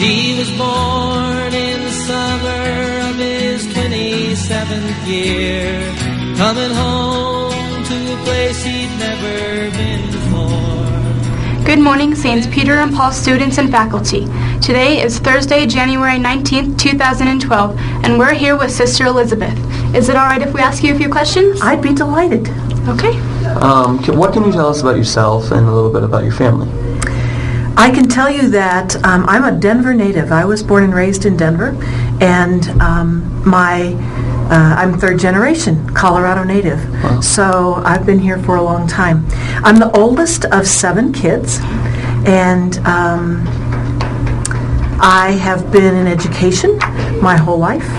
He was born in the summer of his 27th year, coming home to a place he'd never been before. Good morning, St. Peter and Paul students and faculty. Today is Thursday, January 19th, 2012, and we're here with Sister Elizabeth. Is it all right if we ask you a few questions? I'd be delighted. Okay. What can you tell us about yourself and a little bit about your family? I can tell you that I'm a Denver native. I was born and raised in Denver, and I'm third generation Colorado native. Wow. So I've been here for a long time. I'm the oldest of 7 kids, and I have been in education my whole life.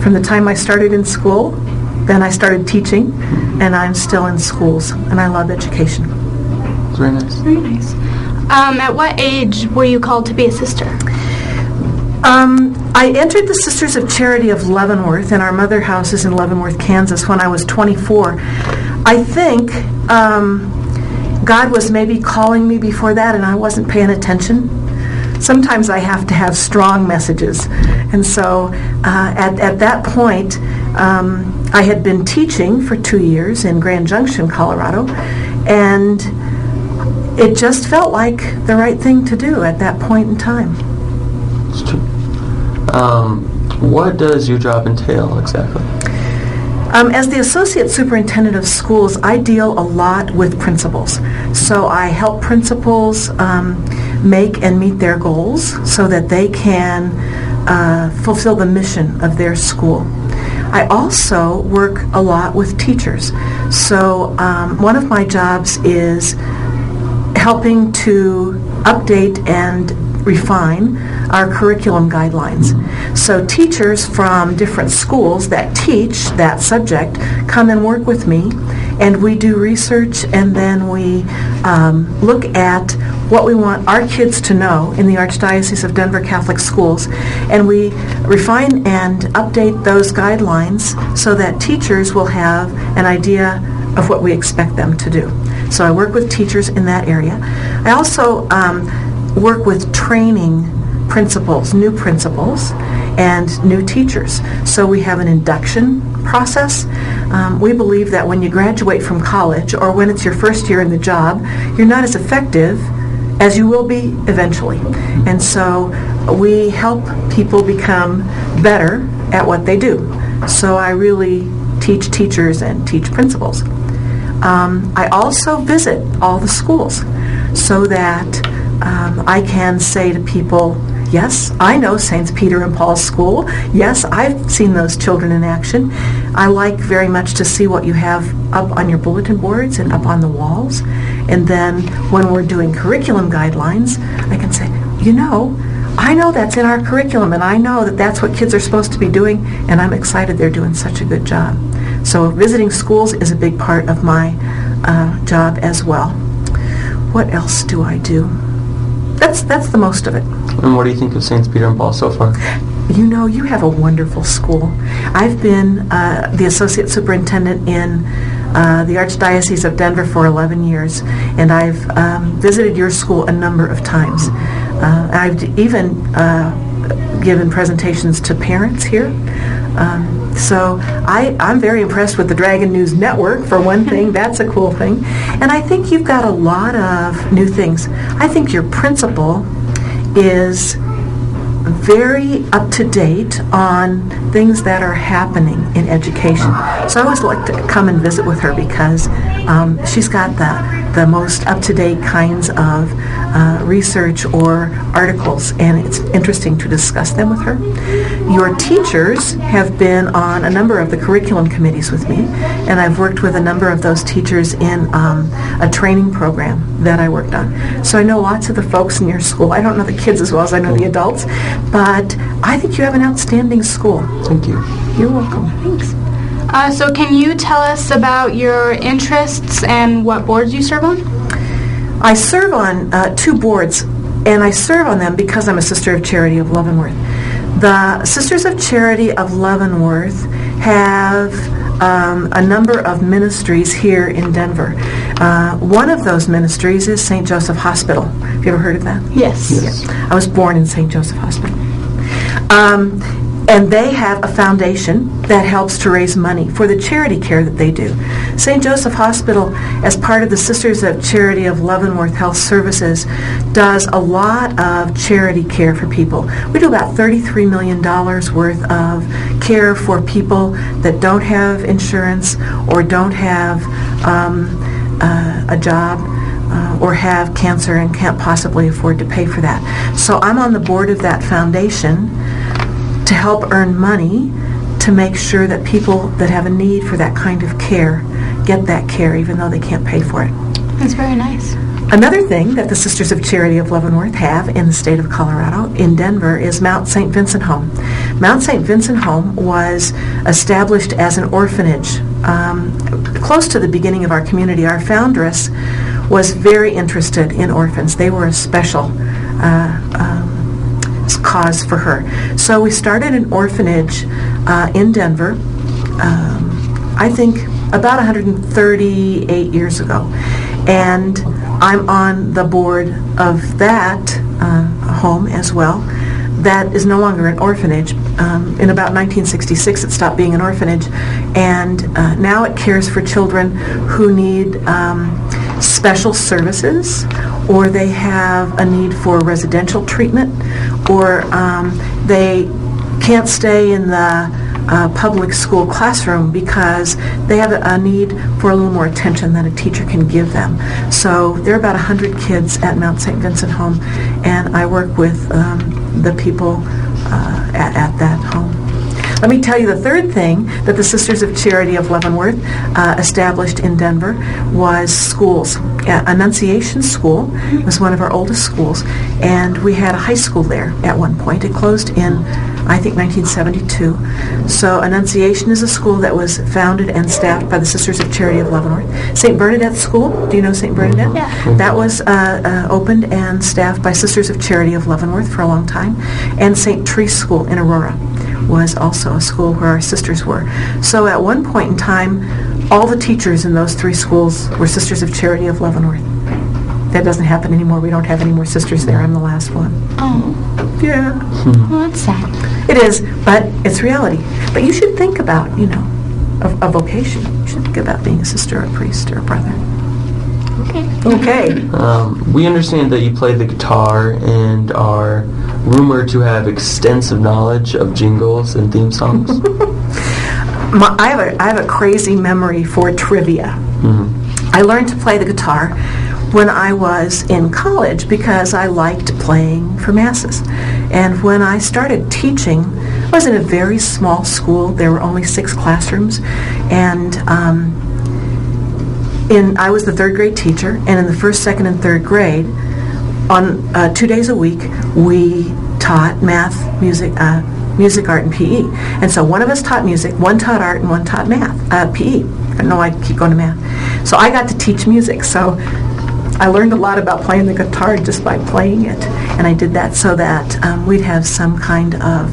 From the time I started in school, then I started teaching, and I'm still in schools, and I love education. Very nice. Very nice. At what age were you called to be a sister? I entered the Sisters of Charity of Leavenworth, and our mother house is in Leavenworth, Kansas, when I was 24. I think God was maybe calling me before that, and I wasn't paying attention. Sometimes I have to have strong messages. And so at that point, I had been teaching for 2 years in Grand Junction, Colorado, and it just felt like the right thing to do at that point in time. It's true. What does your job entail exactly? As the Associate Superintendent of Schools, I deal a lot with principals. So I help principals make and meet their goals so that they can fulfill the mission of their school. I also work a lot with teachers. So one of my jobs is helping to update and refine our curriculum guidelines. So teachers from different schools that teach that subject come and work with me, and we do research, and then we look at what we want our kids to know in the Archdiocese of Denver Catholic Schools, and we refine and update those guidelines so that teachers will have an idea of what we expect them to do. So I work with teachers in that area. I also work with training principals, new principals, and new teachers. So we have an induction process. We believe that when you graduate from college, or when it's your first year in the job, you're not as effective as you will be eventually. And so we help people become better at what they do. So I really teach teachers and teach principals. I also visit all the schools so that I can say to people, yes, I know St. Peter and Paul's School. Yes, I've seen those children in action. I like very much to see what you have up on your bulletin boards and up on the walls. And then when we're doing curriculum guidelines, I can say, I know that's in our curriculum, and I know that that's what kids are supposed to be doing, and I'm excited they're doing such a good job. So visiting schools is a big part of my job as well. What else do I do? That's the most of it. And what do you think of St. Peter and Paul so far? You have a wonderful school. I've been the Associate Superintendent in the Archdiocese of Denver for 11 years, and I've visited your school a number of times. I've even given presentations to parents here. So I'm very impressed with the Dragon News Network, for one thing. That's a cool thing. And I think you've got a lot of new things. I think your principal is very up-to-date on things that are happening in education. So I always like to come and visit with her because she's got the most up-to-date kinds of research or articles, and it's interesting to discuss them with her. Your teachers have been on a number of the curriculum committees with me, and I've worked with a number of those teachers in a training program that I worked on. So I know lots of the folks in your school. I don't know the kids as well as I know the adults, but I think you have an outstanding school. Thank you. You're welcome. Thanks. So can you tell us about your interests and what boards you serve on? I serve on 2 boards, and I serve on them because I'm a Sister of Charity of Leavenworth. The Sisters of Charity of Leavenworth have a number of ministries here in Denver. One of those ministries is St. Joseph Hospital. Have you ever heard of that? Yes. Yes. I was born in St. Joseph Hospital. And they have a foundation that helps to raise money for the charity care that they do. St. Joseph Hospital, as part of the Sisters of Charity of Leavenworth Health Services, does a lot of charity care for people. We do about $33 million worth of care for people that don't have insurance or don't have a job or have cancer and can't possibly afford to pay for that. So I'm on the board of that foundation to help earn money to make sure that people that have a need for that kind of care get that care even though they can't pay for it. That's very nice. Another thing that the Sisters of Charity of Leavenworth have in the state of Colorado, in Denver, is Mount St. Vincent Home. Mount St. Vincent Home was established as an orphanage close to the beginning of our community. Our foundress was very interested in orphans. They were a special cause for her. So we started an orphanage in Denver, I think about 138 years ago. And I'm on the board of that home as well. That is no longer an orphanage. In about 1966 it stopped being an orphanage, and now it cares for children who need special services, or they have a need for residential treatment, or they can't stay in the public school classroom because they have a need for a little more attention than a teacher can give them. So there are about 100 kids at Mount St. Vincent Home, and I work with the people at that home. Let me tell you the third thing that the Sisters of Charity of Leavenworth established in Denver was schools. Annunciation School was one of our oldest schools, and we had a high school there at one point. It closed in, I think, 1972. So Annunciation is a school that was founded and staffed by the Sisters of Charity of Leavenworth. St. Bernadette School, do you know St. Bernadette? Yeah. That was opened and staffed by Sisters of Charity of Leavenworth for a long time. And St. Terese School in Aurora was also a school where our sisters were. So at one point in time, all the teachers in those three schools were Sisters of Charity of Leavenworth. That doesn't happen anymore. We don't have any more sisters there. I'm the last one. Oh. Yeah. Well, that's sad. It is, but it's reality. But you should think about, a vocation. You should think about being a sister, or a priest, or a brother. Okay. We understand that you play the guitar and are rumored to have extensive knowledge of jingles and theme songs. I have a crazy memory for trivia. I learned to play the guitar when I was in college because I liked playing for masses. And when I started teaching, I was in a very small school. There were only 6 classrooms, and I was the 3rd grade teacher, and in the 1st, 2nd, and 3rd grade, on 2 days a week, we taught math, music, art, and PE. And so one of us taught music, one taught art, and one taught math, PE. I don't know why I keep going to math. So I got to teach music. So I learned a lot about playing the guitar just by playing it. And I did that so that we'd have some kind of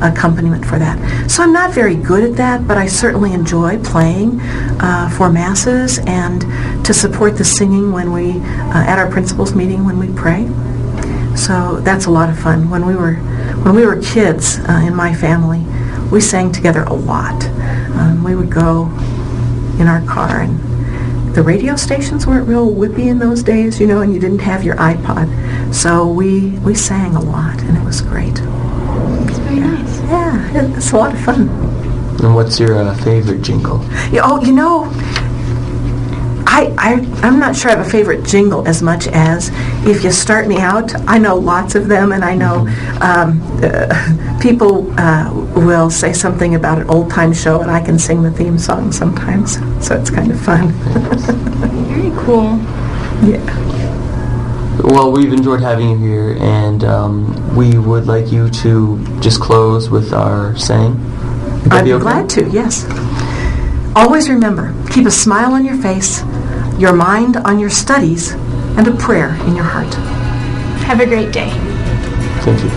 accompaniment for that. So I'm not very good at that, but I certainly enjoy playing for masses and to support the singing when we, at our principals meeting when we pray. So that's a lot of fun. When we were kids in my family, we sang together a lot. We would go in our car, and the radio stations weren't real whippy in those days, and you didn't have your iPod. So we sang a lot, and it was great. It's very nice. Yeah, it's a lot of fun. And what's your favorite jingle? I'm not sure I have a favorite jingle as much as if you start me out, I know lots of them, and I know people will say something about an old-time show, and I can sing the theme song sometimes, so it's kind of fun. Very cool. Yeah. Well, we've enjoyed having you here, and we would like you to just close with our saying. I'd be glad to, yes. Always remember, keep a smile on your face, your mind on your studies, and a prayer in your heart. Have a great day. Thank you.